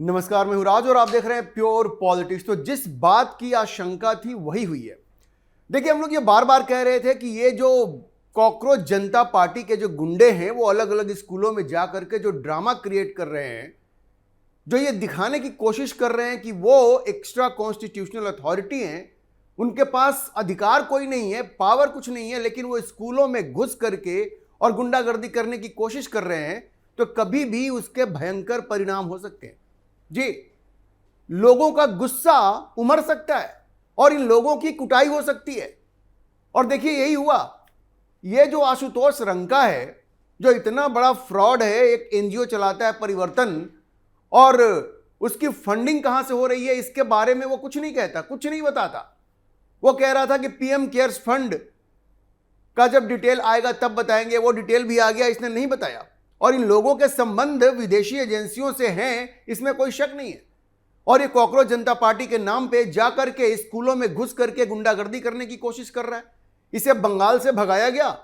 नमस्कार, मैं हूं राज और आप देख रहे हैं प्योर पॉलिटिक्स। तो जिस बात की आशंका थी वही हुई है। देखिए, हम लोग ये बार बार कह रहे थे कि ये जो कॉकरोच जनता पार्टी के जो गुंडे हैं वो अलग अलग स्कूलों में जा करके जो ड्रामा क्रिएट कर रहे हैं, जो ये दिखाने की कोशिश कर रहे हैं कि वो एक्स्ट्रा कॉन्स्टिट्यूशनल अथॉरिटी हैं, उनके पास अधिकार कोई नहीं है, पावर कुछ नहीं है, लेकिन वो स्कूलों में घुस करके और गुंडागर्दी करने की कोशिश कर रहे हैं, तो कभी भी उसके भयंकर परिणाम हो सकते हैं जी। लोगों का गुस्सा उमड़ सकता है और इन लोगों की कुटाई हो सकती है। और देखिए, यही हुआ। ये जो आशुतोष रंका है, जो इतना बड़ा फ्रॉड है, एक एनजीओ चलाता है परिवर्तन, और उसकी फंडिंग कहां से हो रही है इसके बारे में वो कुछ नहीं कहता, कुछ नहीं बताता। वो कह रहा था कि पीएम केयर्स फंड का जब डिटेल आएगा तब बताएंगे, वो डिटेल भी आ गया, इसने नहीं बताया। और इन लोगों के संबंध विदेशी एजेंसियों से हैं, इसमें कोई शक नहीं है। और ये कॉकरोच जनता पार्टी के नाम पे जाकर के स्कूलों में घुस करके गुंडागर्दी करने की कोशिश कर रहा है। इसे बंगाल से भगाया गया,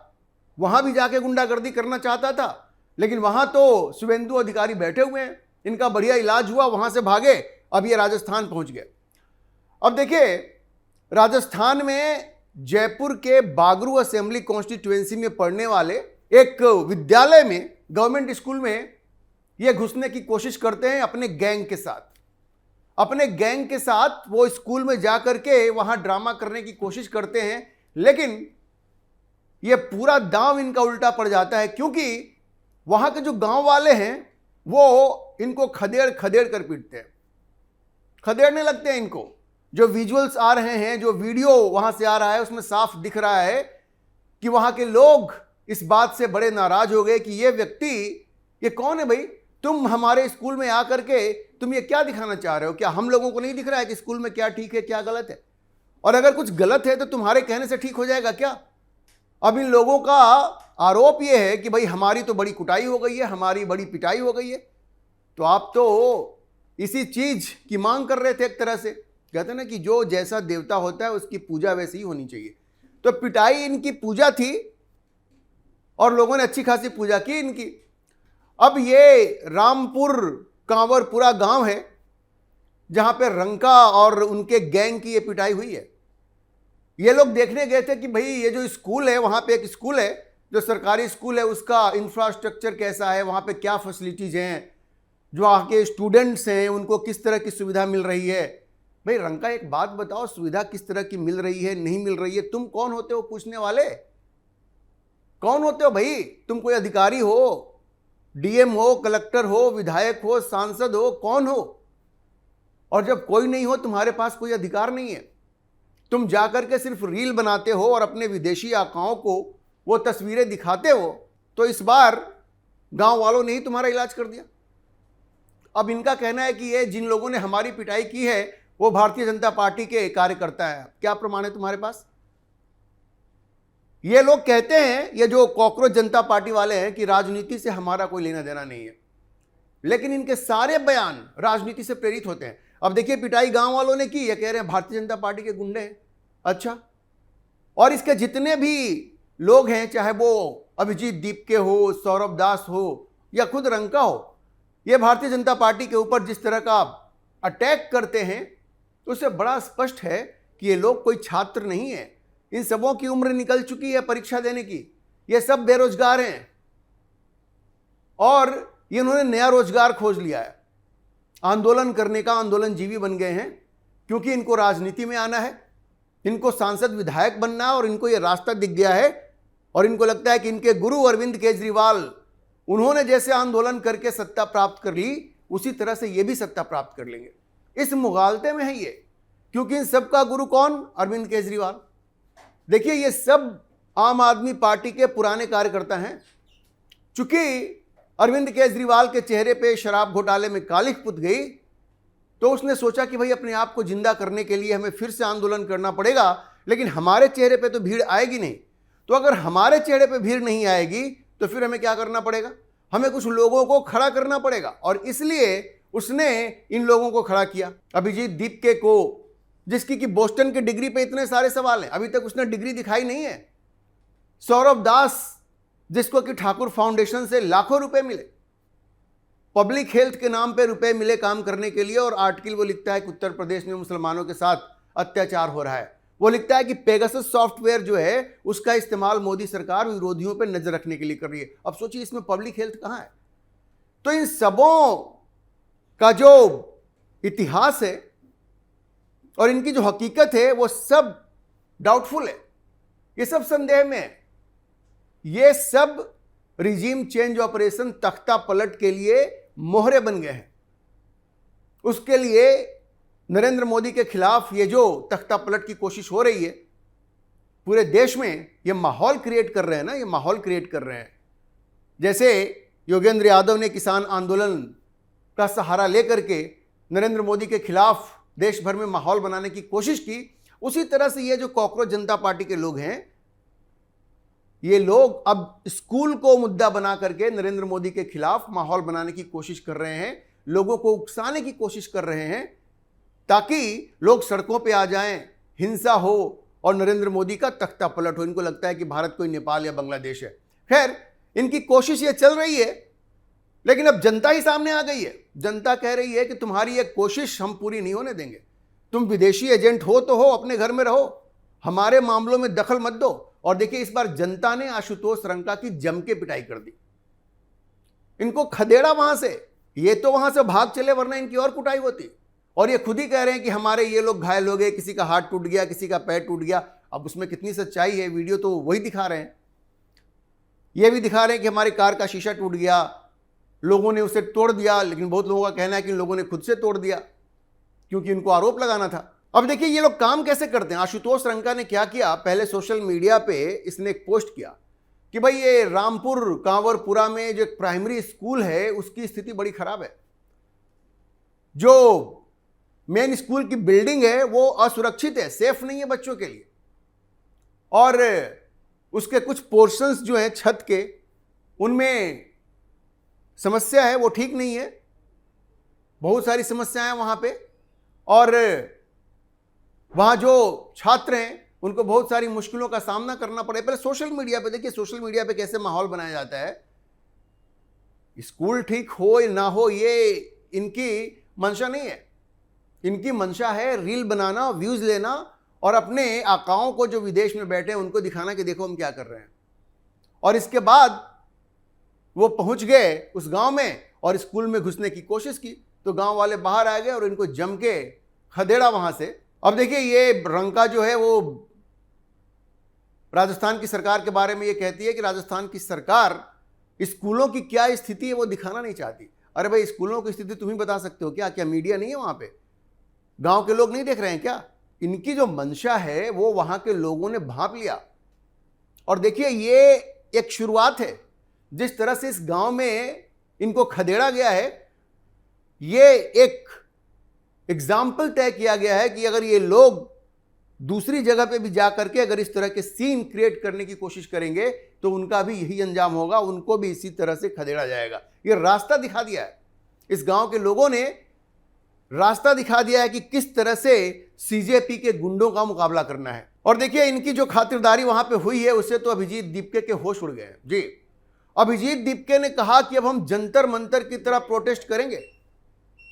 वहां भी जाके गुंडागर्दी करना चाहता था, लेकिन वहां तो शुभेंदु अधिकारी बैठे हुए हैं, इनका बढ़िया इलाज हुआ, वहां से भागे, अब ये राजस्थान पहुंच गए। अब देखिए, राजस्थान में जयपुर के बागरू असेंबली कॉन्स्टिट्यूएंसी में पढ़ने वाले एक विद्यालय में, गवर्नमेंट स्कूल में, ये घुसने की कोशिश करते हैं अपने गैंग के साथ। अपने गैंग के साथ वो स्कूल में जाकर के वहां ड्रामा करने की कोशिश करते हैं, लेकिन ये पूरा दांव इनका उल्टा पड़ जाता है, क्योंकि वहां के जो गांव वाले हैं वो इनको खदेड़ खदेड़ कर पीटते हैं, खदेड़ने लगते हैं इनको। जो विजुअल्स आ रहे हैं, जो वीडियो वहां से आ रहा है, उसमें साफ दिख रहा है कि वहां के लोग इस बात से बड़े नाराज हो गए कि ये व्यक्ति, ये कौन है भाई? तुम हमारे स्कूल में आकर के तुम ये क्या दिखाना चाह रहे हो? क्या हम लोगों को नहीं दिख रहा है कि स्कूल में क्या ठीक है क्या गलत है? और अगर कुछ गलत है तो तुम्हारे कहने से ठीक हो जाएगा क्या? अब इन लोगों का आरोप ये है कि भाई हमारी तो बड़ी कुटाई हो गई है, हमारी बड़ी पिटाई हो गई है। तो आप तो इसी चीज की मांग कर रहे थे एक तरह से। कहते हैं ना कि जो जैसा देवता होता है उसकी पूजा वैसी ही होनी चाहिए। तो पिटाई इनकी पूजा थी और लोगों ने अच्छी खासी पूजा की इनकी। अब ये रामपुर कांवरपुरा गांव है जहां पे रंका और उनके गैंग की ये पिटाई हुई है। ये लोग देखने गए थे कि भाई ये जो स्कूल है, वहां पे एक स्कूल है जो सरकारी स्कूल है, उसका इंफ्रास्ट्रक्चर कैसा है, वहां पे क्या फैसिलिटीज हैं, जो वहां के स्टूडेंट्स हैं उनको किस तरह की सुविधा मिल रही है। भाई रंका, एक बात बताओ, सुविधा किस तरह की मिल रही है, नहीं मिल रही है? तुम कौन होते हो पूछने वाले? कौन होते हो भाई? तुम कोई अधिकारी हो, डीएम हो, कलेक्टर हो, विधायक हो, सांसद हो, कौन हो? और जब कोई नहीं हो, तुम्हारे पास कोई अधिकार नहीं है, तुम जाकर के सिर्फ रील बनाते हो और अपने विदेशी आकाओं को वो तस्वीरें दिखाते हो। तो इस बार गांव वालों ने ही तुम्हारा इलाज कर दिया। अब इनका कहना है कि ये जिन लोगों ने हमारी पिटाई की है वो भारतीय जनता पार्टी के कार्यकर्ता है। क्या प्रमाण है तुम्हारे पास? ये लोग कहते हैं, ये जो कॉकरोच जनता पार्टी वाले हैं, कि राजनीति से हमारा कोई लेना देना नहीं है, लेकिन इनके सारे बयान राजनीति से प्रेरित होते हैं। अब देखिए, पिटाई गांव वालों ने की, ये कह रहे हैं भारतीय जनता पार्टी के गुंडे हैं। अच्छा, और इसके जितने भी लोग हैं, चाहे वो अभिजीत दीप के हो, सौरभ दास हो, या खुद रंका हो, ये भारतीय जनता पार्टी के ऊपर जिस तरह का अटैक करते हैं, उससे बड़ा स्पष्ट है कि ये लोग कोई छात्र नहीं है। इन सबों की उम्र निकल चुकी है परीक्षा देने की। ये सब बेरोजगार हैं और ये इन्होंने नया रोजगार खोज लिया है, आंदोलन करने का आंदोलनजीवी बन गए हैं, क्योंकि इनको राजनीति में आना है, इनको सांसद विधायक बनना है, और इनको ये रास्ता दिख गया है। और इनको लगता है कि इनके गुरु अरविंद केजरीवाल, उन्होंने जैसे आंदोलन करके सत्ता प्राप्त कर ली, उसी तरह से ये भी सत्ता प्राप्त कर लेंगे। इस मुगालते में है ये, क्योंकि इन सबका गुरु कौन? अरविंद केजरीवाल। देखिए, ये सब आम आदमी पार्टी के पुराने कार्यकर्ता हैं। चूंकि अरविंद केजरीवाल के चेहरे पे शराब घोटाले में कालिख पुत गई, तो उसने सोचा कि भाई अपने आप को जिंदा करने के लिए हमें फिर से आंदोलन करना पड़ेगा, लेकिन हमारे चेहरे पे तो भीड़ आएगी नहीं। तो अगर हमारे चेहरे पे भीड़ नहीं आएगी तो फिर हमें क्या करना पड़ेगा? हमें कुछ लोगों को खड़ा करना पड़ेगा। और इसलिए उसने इन लोगों को खड़ा किया। अभिजीत दीपके को, जिसकी कि बोस्टन की डिग्री पे इतने सारे सवाल हैं, अभी तक उसने डिग्री दिखाई नहीं है। सौरभ दास, जिसको कि ठाकुर फाउंडेशन से लाखों रुपए मिले, पब्लिक हेल्थ के नाम पे रुपए मिले काम करने के लिए, और आर्टिकल वो लिखता है कि उत्तर प्रदेश में मुसलमानों के साथ अत्याचार हो रहा है। वो लिखता है कि पेगासस सॉफ्टवेयर जो है उसका इस्तेमाल मोदी सरकार विरोधियों पर नजर रखने के लिए कर रही है। अब सोचिए इसमें पब्लिक हेल्थ कहां है? तो इन सबों का जो इतिहास है और इनकी जो हकीकत है वो सब डाउटफुल है, ये सब संदेह में है। ये सब रिजीम चेंज ऑपरेशन तख्ता पलट के लिए मोहरे बन गए हैं। उसके लिए नरेंद्र मोदी के खिलाफ ये जो तख्ता पलट की कोशिश हो रही है, पूरे देश में ये माहौल क्रिएट कर रहे हैं ना, ये माहौल क्रिएट कर रहे हैं। जैसे योगेंद्र यादव ने किसान आंदोलन का सहारा लेकर के नरेंद्र मोदी के खिलाफ देश भर में माहौल बनाने की कोशिश की, उसी तरह से ये जो कॉकरोच जनता पार्टी के लोग हैं, ये लोग अब स्कूल को मुद्दा बना करके नरेंद्र मोदी के खिलाफ माहौल बनाने की कोशिश कर रहे हैं, लोगों को उकसाने की कोशिश कर रहे हैं ताकि लोग सड़कों पे आ जाएं, हिंसा हो और नरेंद्र मोदी का तख्ता पलट हो। इनको लगता है कि भारत कोई नेपाल या बांग्लादेश है। खैर, इनकी कोशिश ये चल रही है, लेकिन अब जनता ही सामने आ गई है। जनता कह रही है कि तुम्हारी ये कोशिश हम पूरी नहीं होने देंगे। तुम विदेशी एजेंट हो तो हो, अपने घर में रहो, हमारे मामलों में दखल मत दो। और देखिए, इस बार जनता ने आशुतोष रंका की जम के पिटाई कर दी। इनको खदेड़ा वहां से, ये तो वहां से भाग चले वरना इनकी और कुटाई होती। और ये खुद ही कह रहे हैं कि हमारे ये लोग घायल हो गए, किसी का हाथ टूट गया, किसी का पैर टूट गया। अब उसमें कितनी सच्चाई है? वीडियो तो वही दिखा रहे हैं। ये भी दिखा रहे हैं कि हमारी कार का शीशा टूट गया, लोगों ने उसे तोड़ दिया, लेकिन बहुत लोगों का कहना है कि इन लोगों ने खुद से तोड़ दिया क्योंकि इनको आरोप लगाना था। अब देखिए ये लोग काम कैसे करते हैं। आशुतोष रंका ने क्या किया, पहले सोशल मीडिया पे इसने एक पोस्ट किया कि भाई ये रामपुर कांवरपुरा में जो एक प्राइमरी स्कूल है उसकी स्थिति बड़ी खराब है। जो मेन स्कूल की बिल्डिंग है वो असुरक्षित है, सेफ नहीं है बच्चों के लिए, और उसके कुछ पोर्शंस जो है छत के, उनमें समस्या है, वो ठीक नहीं है, बहुत सारी समस्याएं वहां पे। और वहां जो छात्र हैं उनको बहुत सारी मुश्किलों का सामना करना पड़े। पहले सोशल मीडिया पे देखिए, सोशल मीडिया पे कैसे माहौल बनाया जाता है। स्कूल ठीक हो या ना हो ये इनकी मंशा नहीं है, इनकी मंशा है रील बनाना, व्यूज लेना और अपने आकाओं को जो विदेश में बैठे हैं उनको दिखाना कि देखो हम क्या कर रहे हैं। और इसके बाद वो पहुंच गए उस गांव में और स्कूल में घुसने की कोशिश की, तो गांव वाले बाहर आ गए और इनको जम के खदेड़ा वहां से। अब देखिए ये रंका जो है वो राजस्थान की सरकार के बारे में ये कहती है कि राजस्थान की सरकार स्कूलों की क्या स्थिति है वो दिखाना नहीं चाहती। अरे भाई, स्कूलों की स्थिति तुम ही बता सकते हो क्या? क्या मीडिया नहीं है वहां पे? गांव के लोग नहीं देख रहे हैं क्या? इनकी जो मंशा है वो वहां के लोगों ने भांप लिया। और देखिए ये एक शुरुआत है, जिस तरह से इस गांव में इनको खदेड़ा गया है, ये एक एग्जाम्पल तय किया गया है कि अगर ये लोग दूसरी जगह पे भी जा करके अगर इस तरह के सीन क्रिएट करने की कोशिश करेंगे तो उनका भी यही अंजाम होगा, उनको भी इसी तरह से खदेड़ा जाएगा। ये रास्ता दिखा दिया है, इस गांव के लोगों ने रास्ता दिखा दिया है कि किस तरह से सीजेपी के गुंडों का मुकाबला करना है। और देखिए इनकी जो खातिरदारी वहां पे हुई है उससे तो अभिजीत दीपके के होश उड़ गए हैं जी। अभिजीत दीपके ने कहा कि अब हम जंतर मंतर की तरह प्रोटेस्ट करेंगे।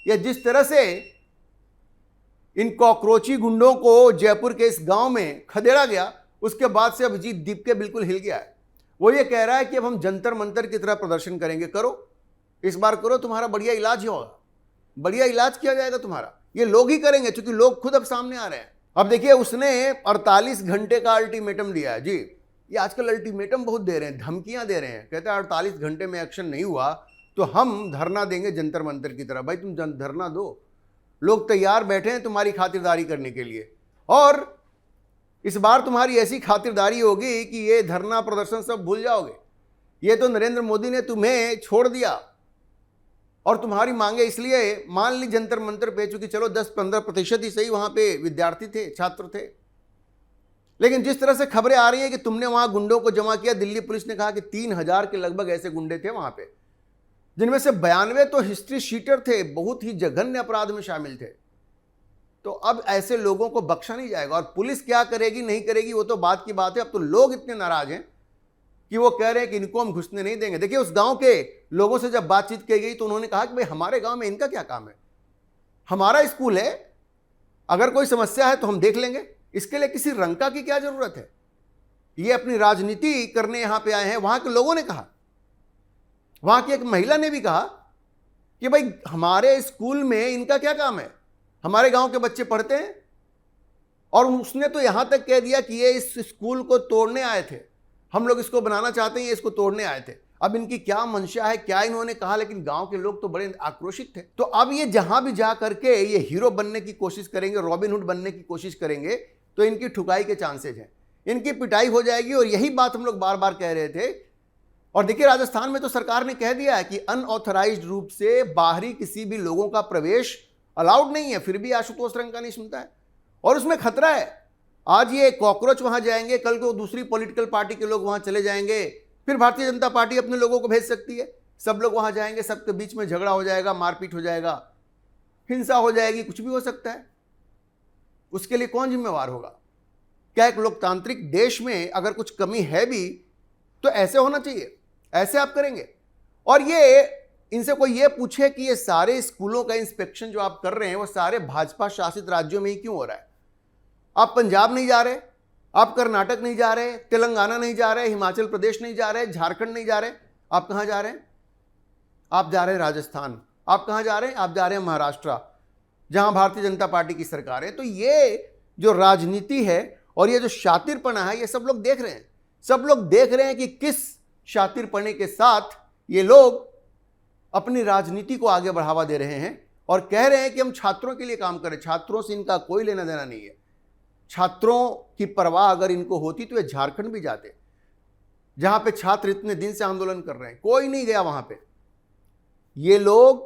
या जिस तरह से इन कॉकरोची गुंडों को जयपुर के इस गांव में खदेड़ा गया, उसके बाद से अभिजीत दीपके बिल्कुल हिल गया है। वो ये कह रहा है कि अब हम जंतर मंतर की तरह प्रदर्शन करेंगे। करो, इस बार करो, तुम्हारा बढ़िया इलाज ही होगा, बढ़िया इलाज किया जाएगा तुम्हारा। ये लोग ही करेंगे क्योंकि लोग खुद अब सामने आ रहे हैं। अब देखिए उसने 48 घंटे का अल्टीमेटम दिया है जी। ये आजकल अल्टीमेटम बहुत दे रहे हैं, धमकियां दे रहे हैं। कहते हैं 48 घंटे में एक्शन नहीं हुआ तो हम धरना देंगे जंतर मंतर की तरह। भाई तुम धरना दो, लोग तैयार बैठे हैं तुम्हारी खातिरदारी करने के लिए। और इस बार तुम्हारी ऐसी खातिरदारी होगी कि ये धरना प्रदर्शन सब भूल जाओगे। ये तो नरेंद्र मोदी ने तुम्हें छोड़ दिया और तुम्हारी मांगे इसलिए मान ली जंतर मंतर पे, चूंकि चलो 10-15% ही सही वहां पे विद्यार्थी थे, छात्र थे। लेकिन जिस तरह से खबरें आ रही है कि तुमने वहां गुंडों को जमा किया, दिल्ली पुलिस ने कहा कि 3000 के लगभग ऐसे गुंडे थे वहां पे, जिनमें से 92 तो हिस्ट्री शीटर थे, बहुत ही जघन्य अपराध में शामिल थे। तो अब ऐसे लोगों को बख्शा नहीं जाएगा। और पुलिस क्या करेगी नहीं करेगी वो तो बात की बात है। अब तो लोग इतने नाराज हैं कि वो कह रहे हैं कि इनको हम घुसने नहीं देंगे। देखिए उस गांव के लोगों से जब बातचीत की गई तो उन्होंने कहा कि भाई हमारे गांव में इनका क्या काम है, हमारा स्कूल है, अगर कोई समस्या है तो हम देख लेंगे, इसके लिए किसी रंका की क्या जरूरत है। ये अपनी राजनीति करने यहां पे आए हैं। वहां के लोगों ने कहा, वहां की एक महिला ने भी कहा कि भाई हमारे स्कूल में इनका क्या काम है, हमारे गांव के बच्चे पढ़ते हैं। और उसने तो यहां तक कह दिया कि ये इस स्कूल को तोड़ने आए थे, हम लोग इसको बनाना चाहते हैं, ये इसको तोड़ने आए थे। अब इनकी क्या मंशा है, क्या इन्होंने कहा, लेकिन गांव के लोग तो बड़े आक्रोशित थे। तो अब ये जहां भी जा करके ये हीरो बनने की कोशिश करेंगे, रॉबिन हुड बनने की कोशिश करेंगे, तो इनकी ठुकाई के चांसेज हैं, इनकी पिटाई हो जाएगी। और यही बात हम लोग बार बार कह रहे थे। और देखिए राजस्थान में तो सरकार ने कह दिया है कि अनऑथराइज्ड रूप से बाहरी किसी भी लोगों का प्रवेश अलाउड नहीं है, फिर भी आशुतोष रंका नहीं सुनता है और उसमें खतरा है। आज ये कॉकरोच वहां जाएंगे, कल को दूसरी पॉलिटिकल पार्टी के लोग वहां चले जाएंगे, फिर भारतीय जनता पार्टी अपने लोगों को भेज सकती है, सब लोग वहां जाएंगे, सबके बीच में झगड़ा हो जाएगा, मारपीट हो जाएगा, हिंसा हो जाएगी, कुछ भी हो सकता है। उसके लिए कौन जिम्मेवार होगा? क्या एक लोकतांत्रिक देश में अगर कुछ कमी है भी तो ऐसे होना चाहिए, ऐसे आप करेंगे? और ये इनसे कोई ये पूछे कि ये सारे स्कूलों का इंस्पेक्शन जो आप कर रहे हैं वो सारे भाजपा शासित राज्यों में ही क्यों हो रहा है? आप पंजाब नहीं जा रहे, आप कर्नाटक नहीं जा रहे, तेलंगाना नहीं जा रहे, हिमाचल प्रदेश नहीं जा रहे, झारखंड नहीं जा रहे, आप कहां जा रहे हैं? आप जा रहे हैं राजस्थान। आप कहां जा रहे हैं? आप जा रहे हैं महाराष्ट्र, जहां भारतीय जनता पार्टी की सरकार है। तो ये जो राजनीति है और ये जो शातिरपना है, ये सब लोग देख रहे हैं। सब लोग देख रहे हैं कि किस शातिरपने के साथ ये लोग अपनी राजनीति को आगे बढ़ावा दे रहे हैं और कह रहे हैं कि हम छात्रों के लिए काम करें। छात्रों से इनका कोई लेना देना नहीं है। छात्रों की परवाह अगर इनको होती तो ये झारखंड भी जाते, जहां पे छात्र इतने दिन से आंदोलन कर रहे हैं, कोई नहीं गया वहां पे। ये लोग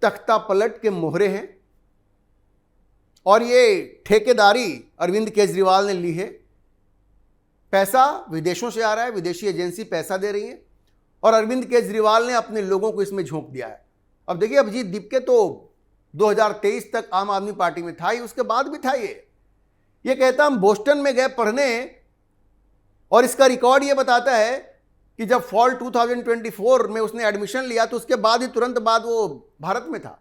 तख्ता पलट के मोहरे हैं और ये ठेकेदारी अरविंद केजरीवाल ने ली है। पैसा विदेशों से आ रहा है, विदेशी एजेंसी पैसा दे रही है और अरविंद केजरीवाल ने अपने लोगों को इसमें झोंक दिया है। अब देखिए अभिजीत दीपके तो 2023 तक आम आदमी पार्टी में था ही, उसके बाद भी था। ये कहता हम बोस्टन में गए पढ़ने और इसका रिकॉर्ड ये बताता है कि जब फॉल 2024 में उसने एडमिशन लिया तो उसके बाद ही तुरंत बाद वो भारत में था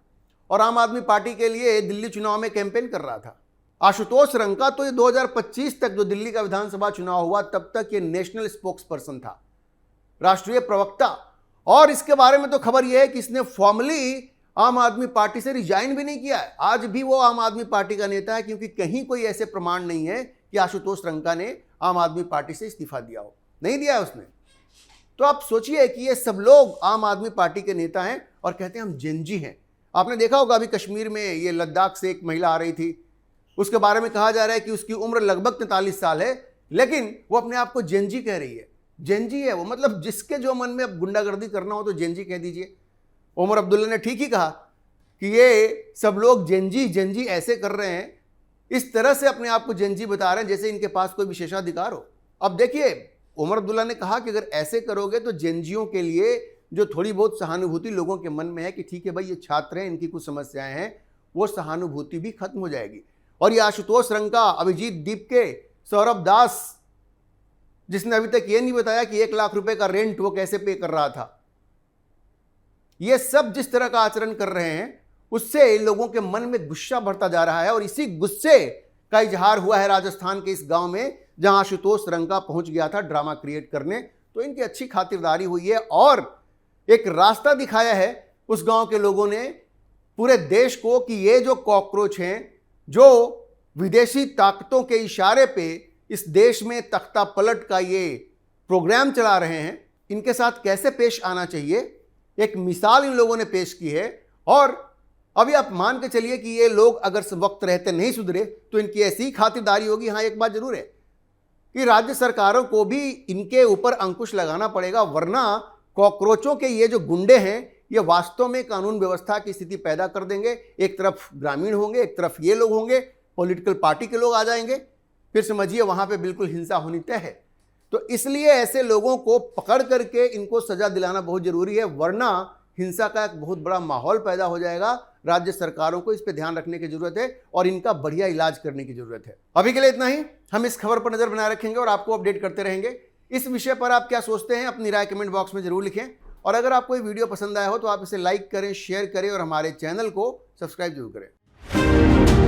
और आम आदमी पार्टी के लिए दिल्ली चुनाव में कैंपेन कर रहा था। आशुतोष रंका तो ये 2025 तक जो दिल्ली का विधानसभा चुनाव हुआ तब तक ये नेशनल स्पोक्स पर्सन था, राष्ट्रीय प्रवक्ता। और इसके बारे में तो खबर यह है कि इसने फॉर्मली आम आदमी पार्टी से रिजाइन भी नहीं किया है। आज भी वो आम आदमी पार्टी का नेता है, क्योंकि कहीं कोई ऐसे प्रमाण नहीं है कि आशुतोष रंका ने आम आदमी पार्टी से इस्तीफा दिया हो, नहीं दिया है उसने। तो आप सोचिए कि ये सब लोग आम आदमी पार्टी के नेता हैं और कहते हैं हम जेनजी हैं। आपने देखा होगा अभी कश्मीर में ये लद्दाख से एक महिला आ रही थी, उसके बारे में कहा जा रहा है कि उसकी उम्र लगभग 43 साल है, लेकिन वो अपने आप को जेनजी कह रही है। जेनजी है वो, मतलब जिसके जो मन में अब गुंडागर्दी करना हो तो जेनजी कह दीजिए। उमर अब्दुल्ला ने ठीक ही कहा कि ये सब लोग जेनजी ऐसे कर रहे हैं, इस तरह से अपने आप को जेनजी बता रहे हैं जैसे इनके पास कोई विशेषाधिकार हो। अब देखिए उमर अब्दुल्ला ने कहा कि अगर ऐसे करोगे तो जेनजियों के लिए जो थोड़ी बहुत सहानुभूति लोगों के मन में है कि ठीक है भाई ये छात्र हैं, इनकी कुछ समस्याएं हैं, वो सहानुभूति भी खत्म हो जाएगी। और ये आशुतोष रंका, अभिजीत दीपके, सौरभ दास, जिसने अभी तक ये नहीं बताया कि 1 लाख रुपए का रेंट वो कैसे पे कर रहा था, ये सब जिस तरह का आचरण कर रहे हैं उससे लोगों के मन में गुस्सा बढ़ता जा रहा है। और इसी गुस्से का इजहार हुआ है राजस्थान के इस गांव में, जहां आशुतोष रंका पहुंच गया था ड्रामा क्रिएट करने। तो इनकी अच्छी खातिरदारी हुई है और एक रास्ता दिखाया है उस गांव के लोगों ने पूरे देश को कि ये जो कॉकरोच हैं, जो विदेशी ताकतों के इशारे पे इस देश में तख्ता पलट का ये प्रोग्राम चला रहे हैं, इनके साथ कैसे पेश आना चाहिए, एक मिसाल इन लोगों ने पेश की है। और अभी आप मान के चलिए कि ये लोग अगर वक्त रहते नहीं सुधरे तो इनकी ऐसी ही खातिरदारी होगी। हाँ, एक बात जरूर है कि राज्य सरकारों को भी इनके ऊपर अंकुश लगाना पड़ेगा, वरना कॉकरोचों के ये जो गुंडे हैं ये वास्तव में कानून व्यवस्था की स्थिति पैदा कर देंगे। एक तरफ ग्रामीण होंगे, एक तरफ ये लोग होंगे, पॉलिटिकल पार्टी के लोग आ जाएंगे, फिर समझिए वहां पे बिल्कुल हिंसा होनी तय है। तो इसलिए ऐसे लोगों को पकड़ करके इनको सजा दिलाना बहुत जरूरी है, वरना हिंसा का एक बहुत बड़ा माहौल पैदा हो जाएगा। राज्य सरकारों को इस पे ध्यान रखने की जरूरत है और इनका बढ़िया इलाज करने की जरूरत है। अभी के लिए इतना ही। हम इस खबर पर नजर बनाए रखेंगे और आपको अपडेट करते रहेंगे। इस विषय पर आप क्या सोचते हैं अपनी राय कमेंट बॉक्स में जरूर लिखें और अगर आपको ये वीडियो पसंद आया हो तो आप इसे लाइक करें, शेयर करें और हमारे चैनल को सब्सक्राइब जरूर करें।